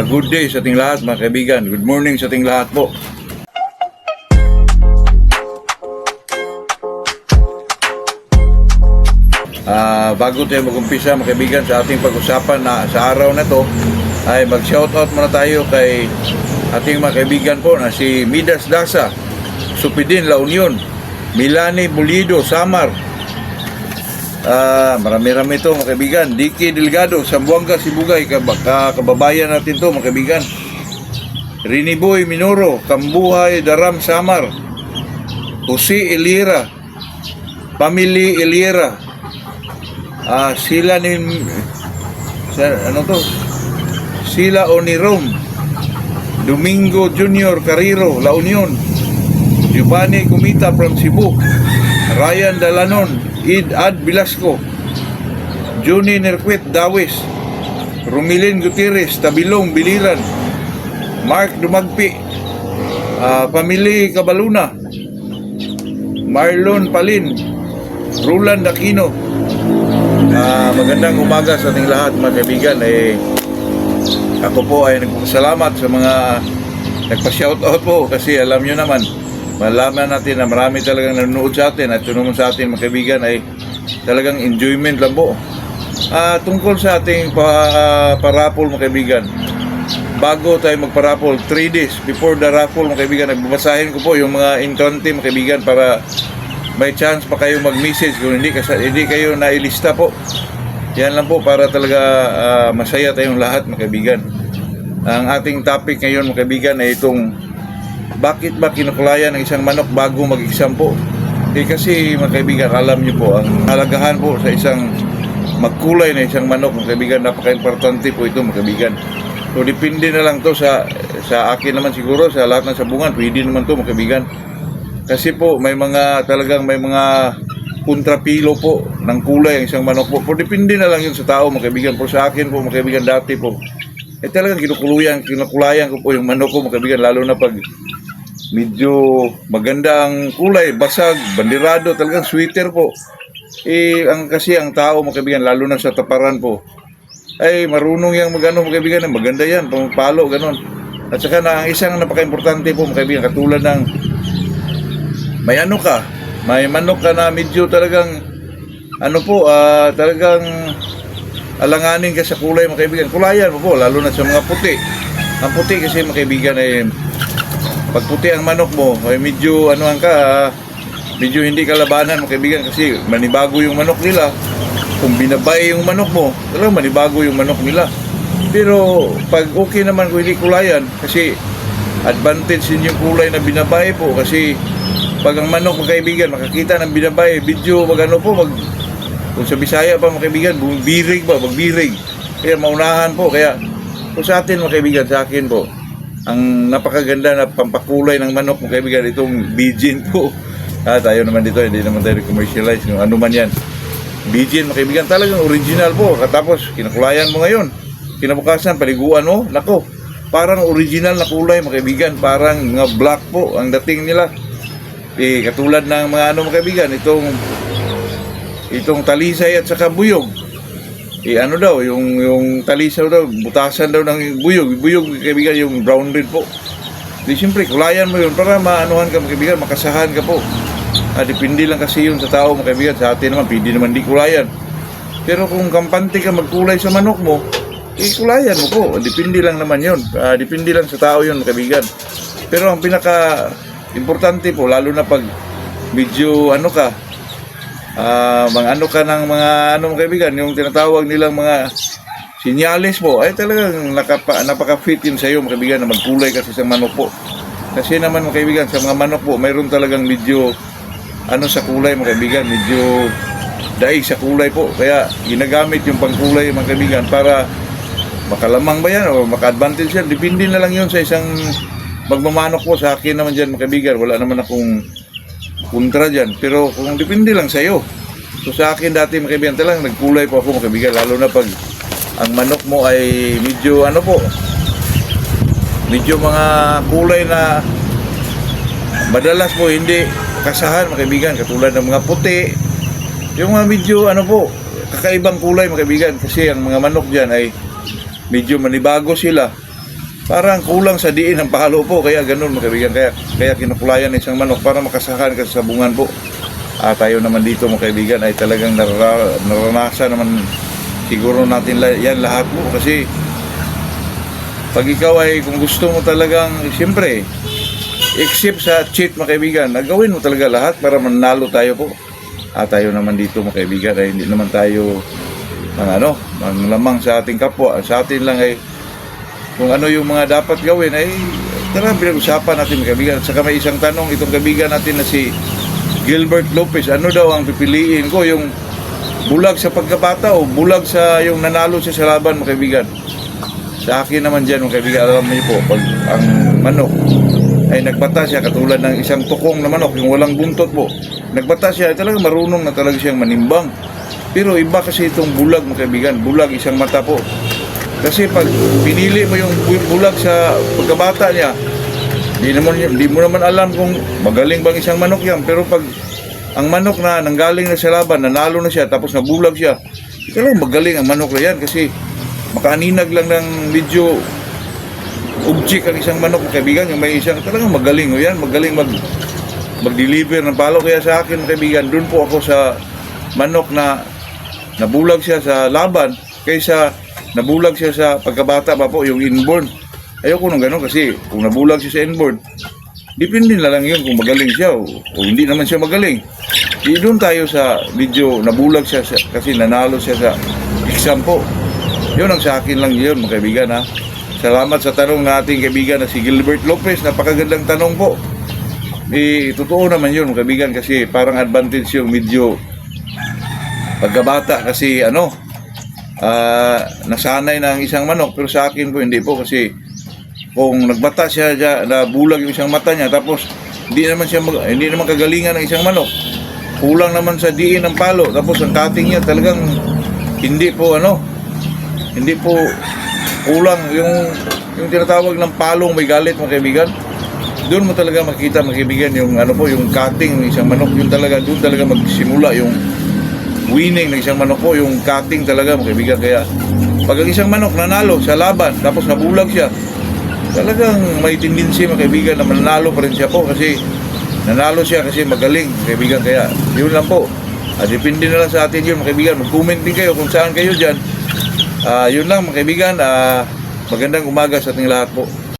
Good day sa ating lahat mga kaibigan. Good morning sa ating lahat po. Bago tayo mag-umpisa mga kaibigan sa ating pag-usapan na sa araw na to, ay mag-shoutout muna tayo kay ating mga kaibigan po na si Midas Dasa, Supidin La Union, Milani Bulido, Samar, marami-rami ito mga kaibigan. Dicky Delgado, Sambuanga, Sibugay, kababayan natin to mga kaibigan. Riniboy Minoro, Kambuhay, Daram, Samar, Jose Eliera, Family Eliera, sila ni Sila Onirom, Domingo Junior Carrero, La Union, Giovanni Kumita from Cebu, Ryan Dalanon, Ad Velasco, Juni Nerquit Dawis, Romilin Gutierrez, Tabilong Biliran, Mark Dumagpi, Family Cabaluna, Marlon Palin, Roland Aquino. Magandang umaga sa ating lahat mga kaibigan. Ako po ay nagpasalamat sa mga nagpa-shoutout po kasi alam nyo naman, malaman natin na marami talagang nanonood sa atin at tunungan sa atin mga kaibigan ay talagang enjoyment lang po. Tungkol sa ating parapol mga kaibigan, bago tayo magparapol, 3 days before the raffle mga kaibigan, nagbabasahin ko po yung mga encounter mga kaibigan para may chance pa kayo mag-message kung hindi kayo nailista po. Yan lang po para talaga masaya tayong lahat mga kaibigan. Ang ating topic ngayon mga kaibigan ay itong bakit ba kinukulayan ng isang manok bago mag-exam po. Kasi mga kaibigan, alam nyo po ang halagahan po sa isang magkulay na isang manok mga kaibigan, napaka-importante po ito mga kaibigan. So depende na lang to sa akin naman siguro, sa lahat ng sabungan pwede naman to mga kaibigan. Kasi po may mga kontrapilo po ng kulay ang isang manok po. Depende na lang yun sa tao mga kaibigan. Pero sa akin po mga kaibigan dati po, talagang kinukulayan ko po yung manok ko mga kaibigan. Lalo na pag medyo maganda ang kulay, basag, bandirado, talagang sweater po. Kasi ang tao mga kaibigan, lalo na sa taparan po, ay marunong yung mga kaibigan, maganda yan, pamapalo, ganon. At saka na ang isang napaka-importante po mga kaibigan, katulad ng may manok ka na medyo talagang talagang alanganin ka sa kulay mga kaibigan. Kulayan mo po, lalo na sa mga puti. Ang puti kasi mga kaibigan ay pag puti ang manok mo ay medyo medyo hindi kalabanan mga kaibigan kasi manibago yung manok nila. Kung binabay yung manok mo, talagang manibago yung manok nila. Pero pag okay naman kung hindi kulayan, kasi advantage din yung kulay na binabay po kasi pag ang manok mga kaibigan makakita ng binabay, video kung sa Bisaya pa mga kaibigan, magbirig. Kaya maunahan po. Kaya kung sa atin mga kaibigan, sa akin po, ang napakaganda na pampakulay ng manok mga kaibigan, itong Bijin po. Tayo naman dito, hindi naman tayo commercialize kung ano man yan. Bijin mga kaibigan, talagang original po. Tapos kinakulayan mo ngayon, kinabukasan paliguan mo, nako, parang original na kulay mga kaibigan, parang nga black po ang dating nila. Katulad ng mga mga kaibigan, itong talisay at saka buyog. Yung talisaw daw, butasan daw ng buyog kaibigan, yung brown red po. Siyempre, kulayan mo yun para maanuhan ka mga kaibigan, makasahan ka po. Depende lang kasi yun sa tao mga kaibigan. Sa atin naman, pwede naman di kulayan. Pero kung kampante ka magkulay sa manok mo, kulayan mo po. Depende lang naman yun. Depende lang sa tao yun mga kaibigan. Pero ang importante po, lalo na pag medyo ng mga kaibigan, yung tinatawag nilang mga sinyalis po, ay talagang napaka-fit yun sa iyo mga kaibigan na magkulay kasi sa manok po. Kasi naman mga kaibigan, sa mga manok po, mayroon talagang medyo sa kulay mga kaibigan, medyo daig sa kulay po. Kaya ginagamit yung pangkulay mga kaibigan para makalamang ba yan o maka-advantage yan. Depende na lang yun sa isang magmamanok po. Sa akin naman dyan mga kaibigan, wala naman akong kontra dyan, pero kung depende lang sa iyo. So sa akin dati mga kaibigan, talagang nagkulay po ako mga kaibigan, lalo na pag ang manok mo ay medyo medyo mga kulay na madalas po hindi kasahan mga kaibigan, katulad ng mga puti, yung mga medyo kakaibang kulay mga kaibigan, kasi ang mga manok dyan ay medyo manibago sila. parang kulang sa diin ng palo po, kaya ganun mga kaibigan, kaya kinukulayan ng isang manok para makasahan ka sa sabungan po. Tayo naman dito mga kaibigan ay talagang naranasan naman siguro natin yan lahat po, kasi pag ikaw ay kung gusto mo talagang siyempre except sa cheat mga kaibigan, nagawin mo talaga lahat para manalo tayo po. Tayo naman dito mga kaibigan ay hindi naman tayo lamang sa ating kapwa. Sa atin lang ay kung ano yung mga dapat gawin ay tara pinag-usapan natin mga kaibigan. At saka may isang tanong itong kaibigan natin na si Gilbert Lopez, ano daw ang pipiliin ko, yung bulag sa pagkabata o bulag sa yung nanalo siya sa laban mga kaibigan? Sa akin naman dyan mga kaibigan, alam niyo po, pag ang manok ay nagbata siya katulad ng isang tukong na manok, yung walang buntot po, nagbata siya, ay talaga marunong na talaga siyang manimbang. Pero iba kasi itong bulag mga kaibigan, bulag isang mata po. Kasi pag pinili mo yung bulag sa pagkabata niya, di mo naman alam kung magaling bang isang manok yan. Pero pag ang manok na nanggaling na sa laban, nanalo na siya, tapos nabulag siya, talagang magaling ang manok na yan kasi makaaninag lang ng medyo object ang isang manok kaibigan. Yung may isang talagang magaling o yan, magaling mag-deliver ng palo. Kaya sa akin kaibigan, dun po ako sa manok na nabulag siya sa laban kaysa nabulag siya sa pagkabata pa po, yung inborn. Ayoko nung gano'n kasi kung nabulag siya sa inborn, depende na lang yun kung magaling siya o hindi naman siya magaling. Di doon tayo sa video nabulag siya kasi nanalo siya sa exam po. Yun ang sa akin lang yun mga kaibigan ha. Salamat sa tanong ng ating kaibigan na si Gilbert Lopez. Napakagandang tanong po. Totoo naman yun mga kaibigan kasi parang advantage yung medyo pagkabata kasi nasanay na ang isang manok. Pero sa akin po hindi po, kasi kung nagbata siya na bulag yung isang mata niya, tapos hindi naman kagalingan ng isang manok, kulang naman sa diin ng palo, tapos ang cutting niya talagang hindi po kulang yung tinatawag ng palong may galit mga kaibigan. Doon mo talaga makita mga kaibigan yung yung cutting ng isang manok. Doon talaga magsimula yung winning ng isang manok po, yung cutting talaga mga kaibigan. Kaya pag ang isang manok nanalo sa laban tapos nabulag siya, talagang may tendency mga kaibigan na manalo pa rin siya po, kasi nanalo siya kasi magaling mga kaibigan. Kaya yun lang po, depende na lang sa atin yun mga kaibigan. Mag-comment din kayo kung saan kayo dyan. Yun lang mga kaibigan, magandang umaga sa ating lahat po.